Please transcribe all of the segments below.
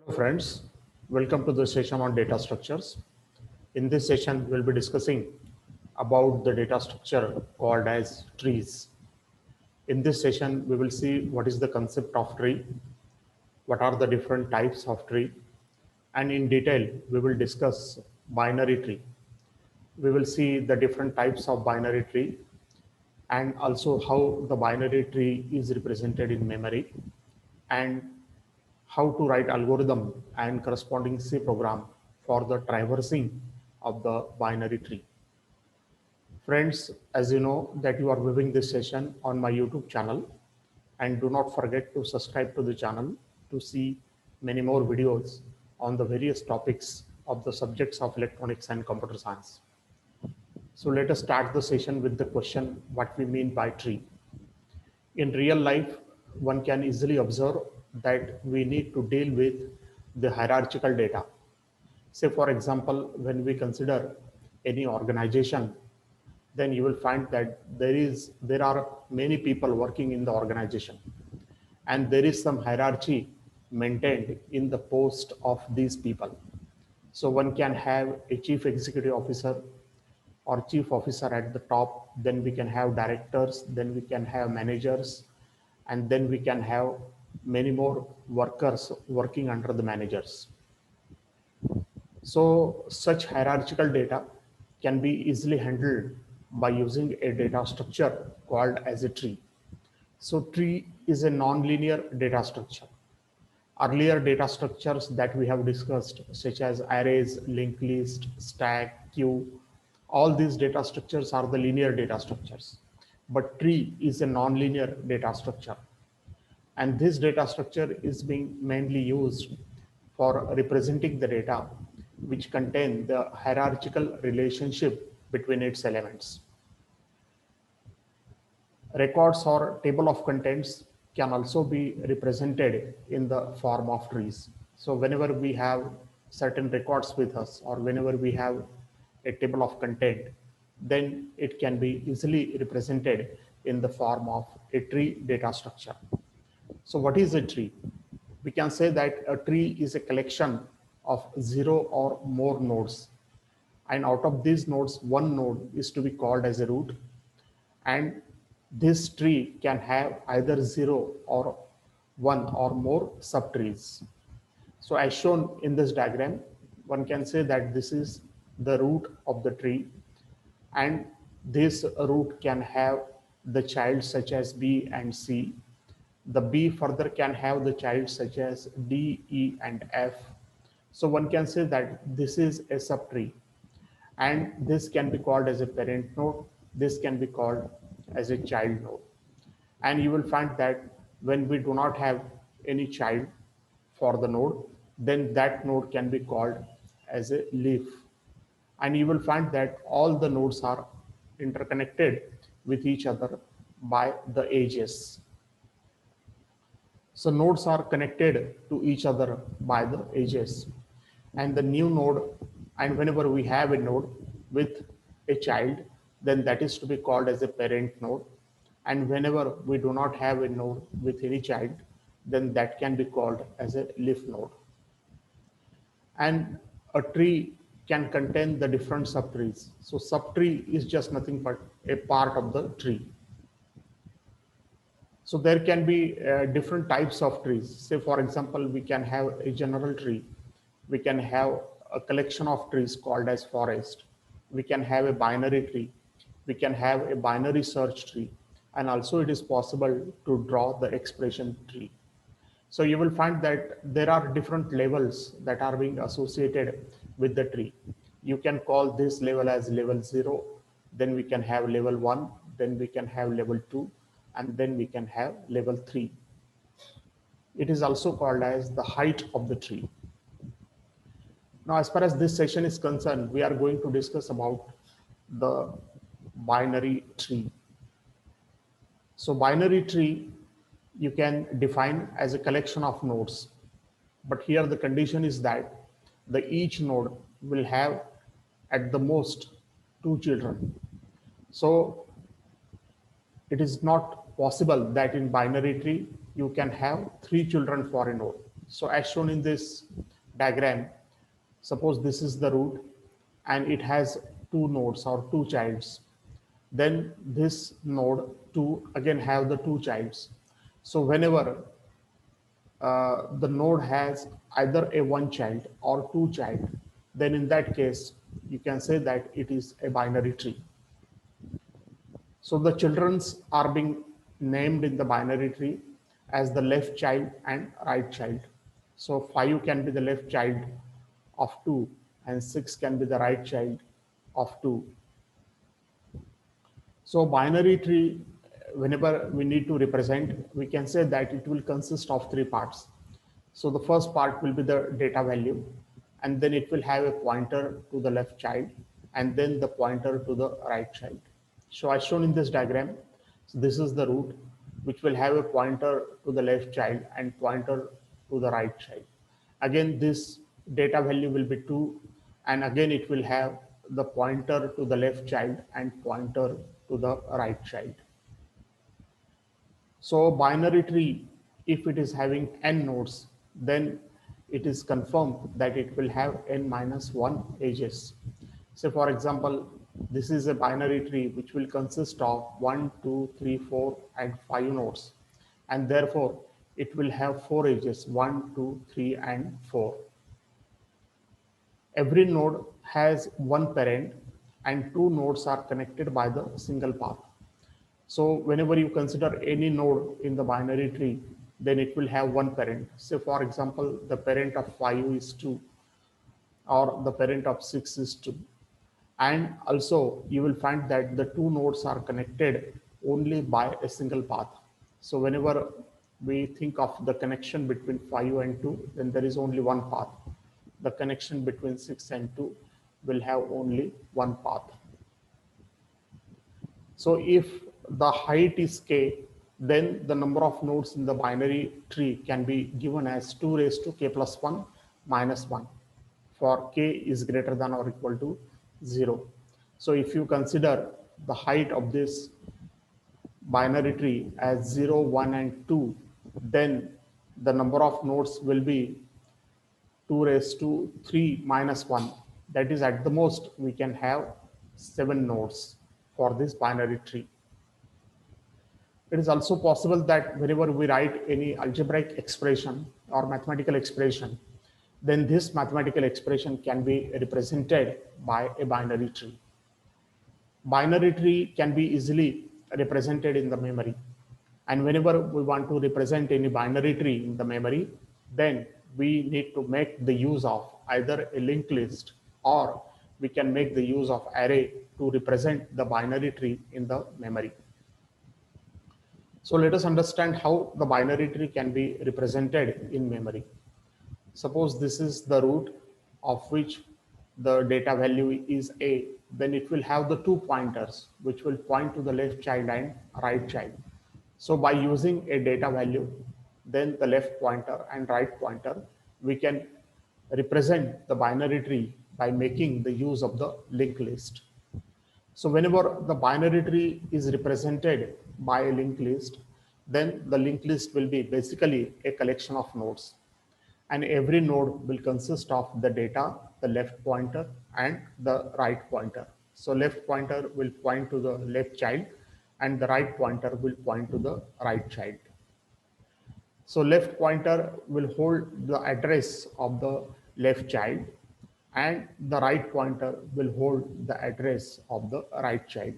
Hello friends, welcome to the session on data structures. In this session, we'll be discussing about the data structure called as trees. In this session, we will see what is the concept of tree, what are the different types of tree, and in detail, we will discuss binary tree. We will see the different types of binary tree and also how the binary tree is represented in memory and how to write algorithm and corresponding C program for the traversing of the binary tree. Friends, as you know that you are viewing this session on my YouTube channel, and do not forget to subscribe to the channel to see many more videos on the various topics of the subjects of electronics and computer science. So let us start the session with the question what we mean by tree. In real life, one can easily observe that we need to deal with the hierarchical data. Say, for example, when we consider any organization, then you will find that there are many people working in the organization, and there is some hierarchy maintained in the post of these people. So one can have a chief executive officer or chief officer at the top, then we can have directors, then we can have managers, and then we can have many more workers working under the managers. So such hierarchical data can be easily handled by using a data structure called as a tree. So tree is a non-linear data structure. Earlier data structures that we have discussed, such as arrays, linked list, stack, queue, all these data structures are the linear data structures. But tree is a non-linear data structure. And this data structure is being mainly used for representing the data which contain the hierarchical relationship between its elements. Records or table of contents can also be represented in the form of trees. So whenever we have certain records with us or whenever we have a table of content, then it can be easily represented in the form of a tree data structure. So what is a tree? We can say that a tree is a collection of zero or more nodes. And out of these nodes, one node is to be called as a root, and this tree can have either 0 or 1 or more subtrees. So as shown in this diagram, one can say that this is the root of the tree, and this root can have the child such as B and C. The B further can have the child such as D, E, and F. So one can say that this is a subtree, and this can be called as a parent node, this can be called as a child node. And you will find that when we do not have any child for the node, then that node can be called as a leaf. And you will find that all the nodes are interconnected with each other by the edges. So nodes are connected to each other by the edges. And the new node, and whenever we have a node with a child, then that is to be called as a parent node. And whenever we do not have a node with any child, then that can be called as a leaf node. And a tree can contain the different subtrees. So subtree is just nothing but a part of the tree. So there can be different types of trees. Say, for example, we can have a general tree. We can have a collection of trees called as forest. We can have a binary tree. We can have a binary search tree. And also it is possible to draw the expression tree. So you will find that there are different levels that are being associated with the tree. You can call this level as level 0, then we can have level 1, then we can have level 2, and then we can have level 3. It is also called as the height of the tree. Now, as far as this session is concerned, we are going to discuss about the binary tree. So binary tree you can define as a collection of nodes, but here the condition is that each node will have at the most two children. So it is not possible that in binary tree you can have three children for a node. So as shown in this diagram, suppose this is the root and it has two nodes or two childs. Then this node 2 again have the two childs. So whenever the node has either a one child or two child, then in that case, you can say that it is a binary tree. So the childrens are being named in the binary tree as the left child and right child. So 5 can be the left child of 2 and 6 can be the right child of 2. So binary tree, whenever we need to represent, we can say that it will consist of three parts. So the first part will be the data value, and then it will have a pointer to the left child, and then the pointer to the right child. So as shown in this diagram, so this is the root, which will have a pointer to the left child and pointer to the right child. Again, this data value will be 2, and again it will have the pointer to the left child and pointer to the right child. So binary tree, if it is having n nodes, then it is confirmed that it will have n minus 1 edges. So for example, this is a binary tree which will consist of 1, 2, 3, 4, and 5 nodes. And therefore, it will have 4 edges, 1, 2, 3, and 4. Every node has one parent and two nodes are connected by the single path. So whenever you consider any node in the binary tree, then it will have one parent. Say for example, the parent of 5 is 2 or the parent of 6 is 2. And also you will find that the two nodes are connected only by a single path. So whenever we think of the connection between 5 and 2, then there is only one path. The connection between 6 and 2 will have only one path. So if the height is k, then the number of nodes in the binary tree can be given as 2 raised to k plus 1 minus 1 for k is greater than or equal to 0. So if you consider the height of this binary tree as 0, 1, and 2, then the number of nodes will be 2 raised to 3 minus 1. That is, at the most, we can have 7 nodes for this binary tree. It is also possible that whenever we write any algebraic expression or mathematical expression, then this mathematical expression can be represented by a binary tree. Binary tree can be easily represented in the memory. And whenever we want to represent any binary tree in the memory, then we need to make the use of either a linked list or we can make the use of array to represent the binary tree in the memory. So let us understand how the binary tree can be represented in memory. Suppose this is the root of which the data value is a, then it will have the two pointers which will point to the left child and right child. So by using a data value, then the left pointer and right pointer, we can represent the binary tree by making the use of the linked list. So whenever the binary tree is represented by a linked list, then the linked list will be basically a collection of nodes. And every node will consist of the data, the left pointer and the right pointer. So left pointer will point to the left child and the right pointer will point to the right child. So left pointer will hold the address of the left child and the right pointer will hold the address of the right child.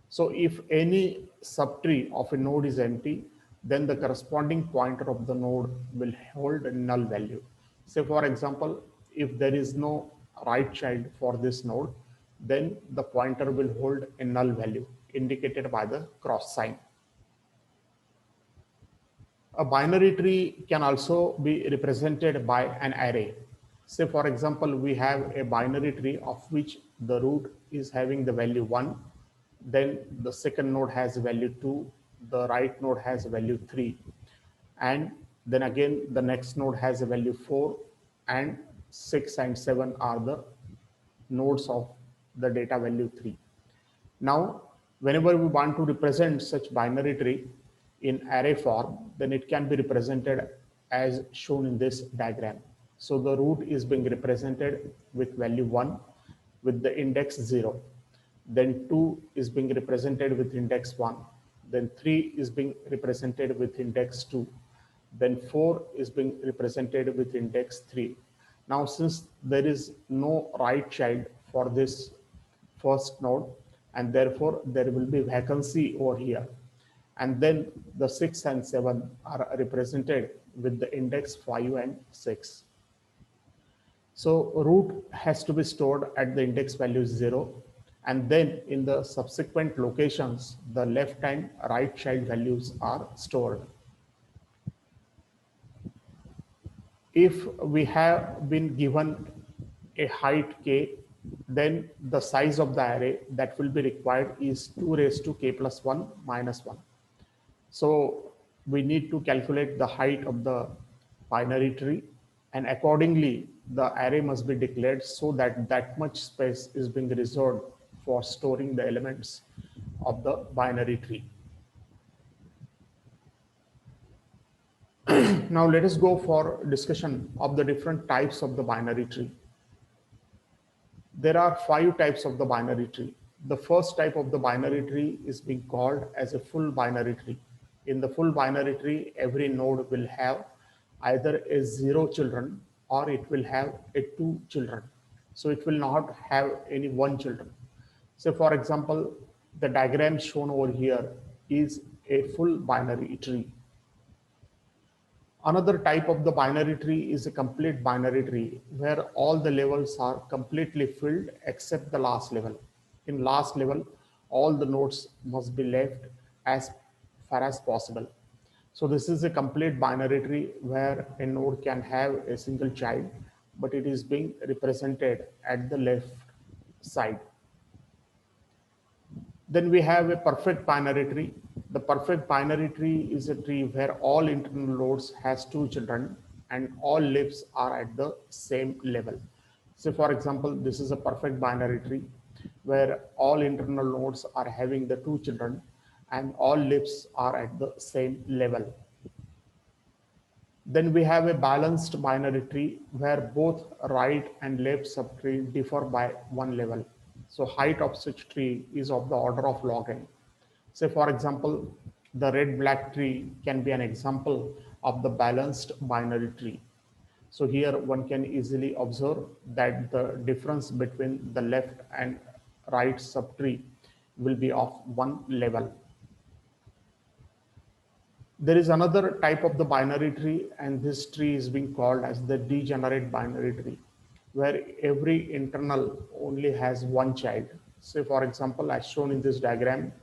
So if any subtree of a node is empty, then the corresponding pointer of the node will hold a null value. Say for example, if there is no right child for this node, then the pointer will hold a null value indicated by the cross sign. A binary tree can also be represented by an array. Say for example, we have a binary tree of which the root is having the value 1, then the second node has value 2, the right node has value 3, and then again the next node has a value 4, and 6 and 7 are the nodes of the data value 3. Now, whenever we want to represent such binary tree in array form, then it can be represented as shown in this diagram. So the root is being represented with value 1 with the index 0. Then 2 is being represented with index 1. Then 3 is being represented with index 2. Then 4 is being represented with index 3. Now, since there is no right child for this first node, and therefore there will be vacancy over here. And then the 6 and 7 are represented with the index 5 and 6. So root has to be stored at the index value 0, and then in the subsequent locations, the left and right child values are stored. If we have been given a height k, then the size of the array that will be required is 2 raised to k plus 1 minus 1. So we need to calculate the height of the binary tree, and accordingly the array must be declared so that that much space is being reserved for storing the elements of the binary tree. Now let us go for discussion of the different types of the binary tree. There are 5 types of the binary tree. The first type of the binary tree is being called as a full binary tree. In the full binary tree, every node will have either a 0 children or it will have a 2 children. So it will not have any 1 children. So for example, the diagram shown over here is a full binary tree. Another type of the binary tree is a complete binary tree where all the levels are completely filled except the last level. In last level, all the nodes must be left as far as possible. So this is a complete binary tree where a node can have a single child, but it is being represented at the left side. Then we have a perfect binary tree. The perfect binary tree is a tree where all internal nodes has 2 children and all leaves are at the same level. So for example, this is a perfect binary tree where all internal nodes are having the 2 children and all leaves are at the same level. Then we have a balanced binary tree where both right and left subtree differ by 1 level. So height of such tree is of the order of log n. Say for example, the red black tree can be an example of the balanced binary tree. So here one can easily observe that the difference between the left and right subtree will be of 1 level. There is another type of the binary tree, and this tree is being called as the degenerate binary tree, where every internal only has 1 child. Say for example, as shown in this diagram,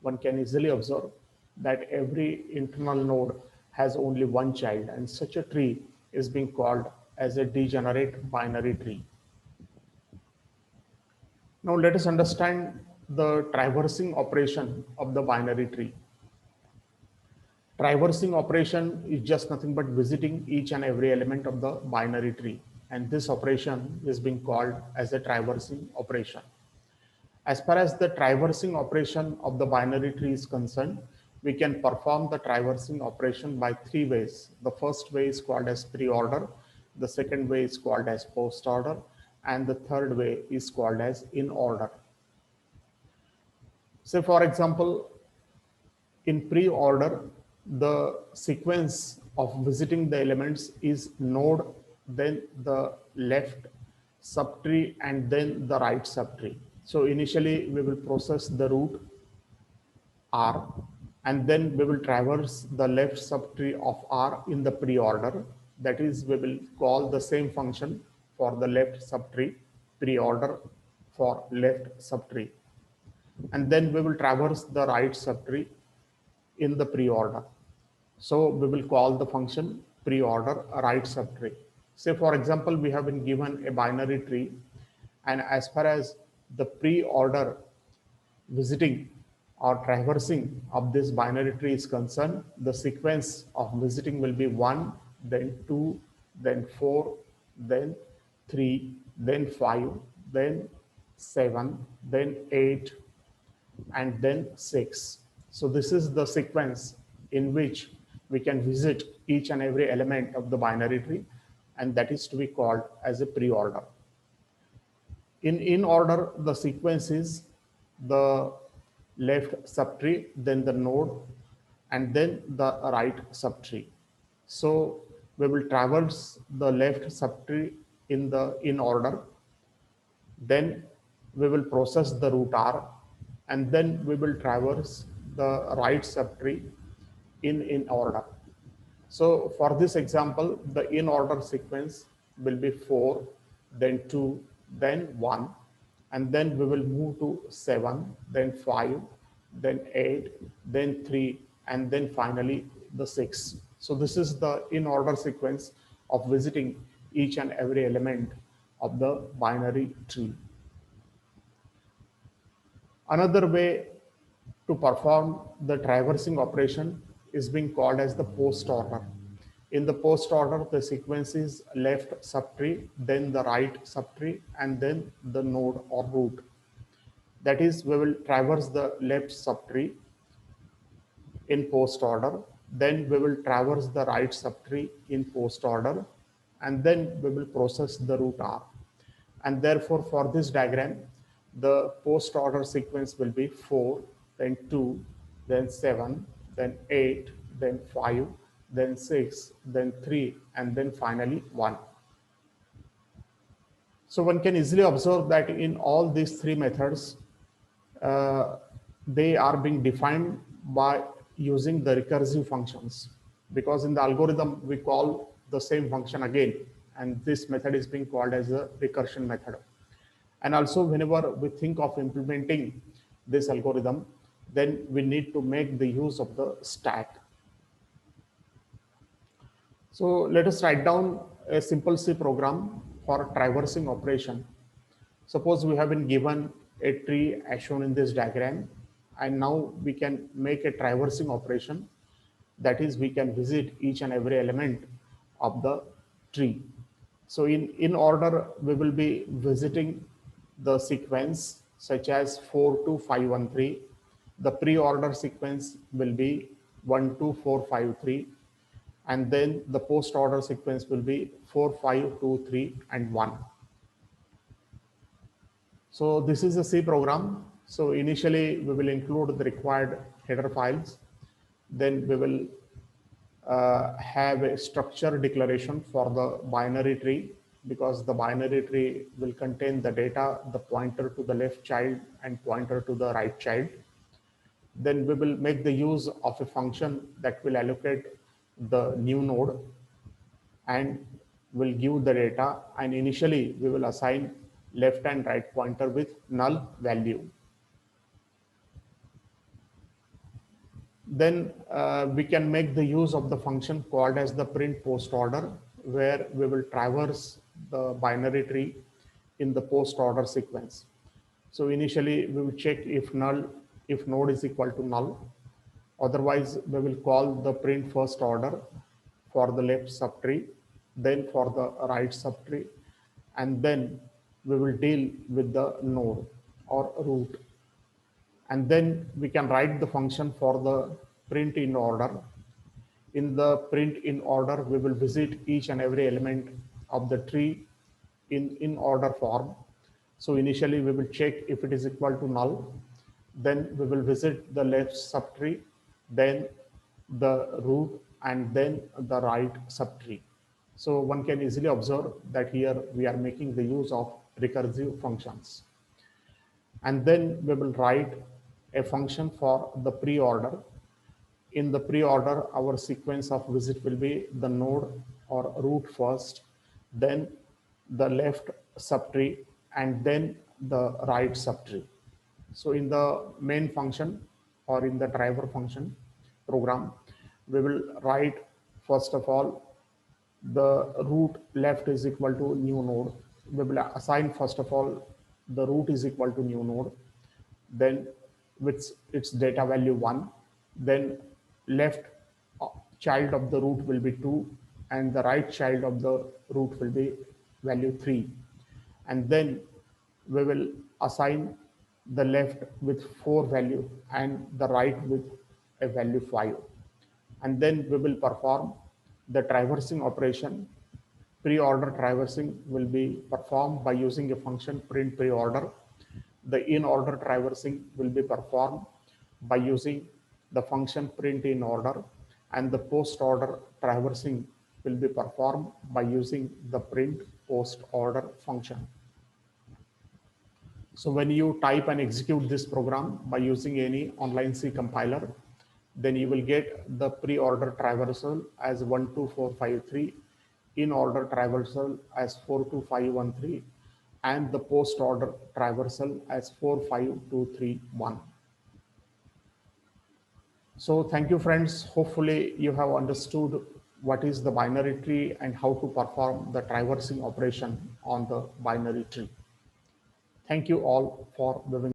one can easily observe that every internal node has only 1 child, and such a tree is being called as a degenerate binary tree. Now let us understand the traversing operation of the binary tree. Traversing operation is just nothing but visiting each and every element of the binary tree. And this operation is being called as a traversing operation. As far as the traversing operation of the binary tree is concerned, we can perform the traversing operation by 3 ways. The first way is called as pre-order, the second way is called as post-order, and the third way is called as in-order. Say for example, in pre-order, the sequence of visiting the elements is node, then the left subtree, and then the right subtree. So initially we will process the root R, and then we will traverse the left subtree of R in the pre-order. That is, we will call the same function for the left subtree, pre-order for left subtree. And then we will traverse the right subtree in the pre-order. So we will call the function pre-order right subtree. Say for example, we have been given a binary tree, and as far as the pre-order visiting or traversing of this binary tree is concerned, the sequence of visiting will be 1, then 2, then 4, then 3, then 5, then 7, then 8, and then 6. So this is the sequence in which we can visit each and every element of the binary tree, and that is to be called as a pre-order. In order, the sequence is the left subtree, then the node, and then the right subtree. So we will traverse the left subtree in order, then we will process the root R, and then we will traverse the right subtree in order. So for this example, the in order sequence will be 4, then 2, then 1, and then we will move to 7, then 5, then 8, then 3, and then finally the 6. So this is the in order sequence of visiting each and every element of the binary tree. Another way to perform the traversing operation is being called as the post order. In the post order, the sequence is left subtree, then the right subtree, and then the node or root. That is, we will traverse the left subtree in post order, then we will traverse the right subtree in post order, and then we will process the root R. And therefore, for this diagram, the post order sequence will be 4, then 2, then 7, then 8, then 5, then 6, then 3, and then finally 1. So one can easily observe that in all these three methods, uh, they are being defined by using the recursive functions, because in the algorithm we call the same function again, and this method is being called as a recursion method. And also, whenever we think of implementing this algorithm, then we need to make the use of the stack. So let us write down a simple C program for traversing operation. Suppose we have been given a tree as shown in this diagram, and now we can make a traversing operation. That is, we can visit each and every element of the tree. So in order, we will be visiting the sequence such as 4, 2, 5, 1, 3. The pre-order sequence will be 1, 2, 4, 5, 3. And then the post-order sequence will be 4, 5, 2, 3, and 1. So this is a C program. So initially we will include the required header files. Then we will have a structure declaration for the binary tree, because the binary tree will contain the data, the pointer to the left child and pointer to the right child. Then we will make the use of a function that will allocate the new node and will give the data, and initially we will assign left and right pointer with null value. Then we can make the use of the function called as the print post order, where we will traverse the binary tree in the post order sequence. So initially we will check if node is equal to null. Otherwise, we will call the print first order for the left subtree, then for the right subtree, and then we will deal with the node or root. And then we can write the function for the print in order. In the print in order, we will visit each and every element of the tree in order form. So initially we will check if it is equal to null. Then we will visit the left subtree, then the root, and then the right subtree. So one can easily observe that here we are making the use of recursive functions. And then we will write a function for the pre-order. In the pre-order, our sequence of visit will be the node or root first, then the left subtree, and then the right subtree. So in the main function or in the driver function program, we will write first of all the root left is equal to new node. We will assign first of all the root is equal to new node, then with its data value 1, then left child of the root will be 2, and the right child of the root will be value 3. And then we will assign the left with 4 value and the right with a value 5. and then we will perform the traversing operation. Pre-order traversing will be performed by using a function print pre-order. The in-order traversing will be performed by using the function print in order, and the post-order traversing will be performed by using the print post-order function. So when you type and execute this program by using any online C compiler, then you will get the pre-order traversal as 12453, in-order traversal as 42513, and the post-order traversal as 45231. So thank you, friends. Hopefully you have understood what is the binary tree and how to perform the traversing operation on the binary tree. Thank you all for the